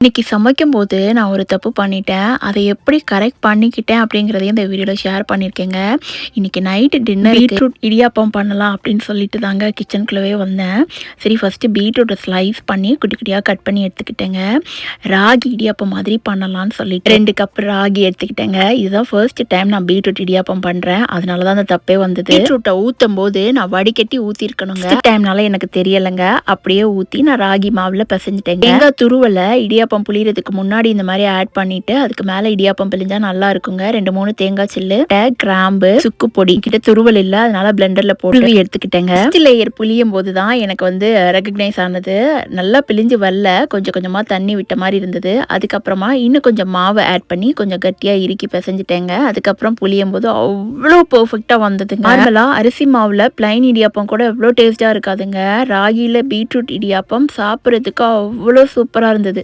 இன்னைக்கு சமைக்கும்போது நான் ஒரு தப்பு பண்ணிட்டேன். அதை எப்படி கரெக்ட் பண்ணிக்கிட்டேன் அப்படிங்கிறதையும் இந்த வீடியோல ஷேர் பண்ணியிருக்கேங்க. இன்னைக்கு நைட்டு டின்னருக்கு பீட்ரூட் இடியாப்பம் பண்ணலாம் அப்படின்னு சொல்லிட்டு தாங்க கிச்சனுக்குள்ளவே வந்தேன். சரி ஃபர்ஸ்ட்டு பீட்ரூட்டை ஸ்லைஸ் பண்ணி குட்டி குட்டியாக கட் பண்ணி எடுத்துக்கிட்டேங்க. ராகி இடியாப்பம் மாதிரி பண்ணலான்னு சொல்லிட்டு 2 கப் ராகி எடுத்துக்கிட்டேங்க. இதுதான் ஃபர்ஸ்ட் டைம் நான் பீட்ரூட் இடியாப்பம் பண்ணுறேன். அதனால தான் அந்த தப்பே வந்தது. பீட்ரூட்டை ஊற்றும் போது நான் வடிகட்டி ஊற்றிருக்கணுங்க. டைம்னால எனக்கு தெரியலைங்க. அப்படியே ஊற்றி நான் ராகி மாவில் பிசைஞ்சிட்டேங்க. தேங்காய் துருவலை இடியாப்பம் புளியறதுக்கு முன்னாடி இந்த மாதிரி ஆட் பண்ணிட்டு அதுக்கு மேல இடியாப்பம் பிழிஞ்சா நல்லா இருக்குங்க. 2-3 தேங்காய் சில்லு, கிராம்பு, சுக்கு பொடி கிட்ட துருவல் இல்ல, அதனால பிளெண்டர்ல போட்டு எடுத்துக்கிட்டேங்க. ஃபர்ஸ்ட் லேயர் புளியும் போது தான் எனக்கு வந்து ரெகக்னைஸ் ஆனது. நல்லா பிழிஞ்சு வரல, கொஞ்சம் கொஞ்சமா தண்ணி விட்ட மாதிரி இருந்தது. அதுக்கப்புறமா இன்னும் கொஞ்சம் மாவை ஆட் பண்ணி கொஞ்சம் கட்டியா இறுக்கி பிசைஞ்சிட்டேங்க. அதுக்கப்புறம் புளியும் போது அவ்வளோ பெர்ஃபெக்டா வந்ததுங்க. நார்மலா அரிசி மாவுல பிளைன் இடியாப்பம் கூட எவ்வளோ டேஸ்டா இருக்காதுங்க. ராகியில பீட்ரூட் இடியாப்பம் சாப்பிட்றதுக்கு அவ்வளோ சூப்பரா இருந்தது.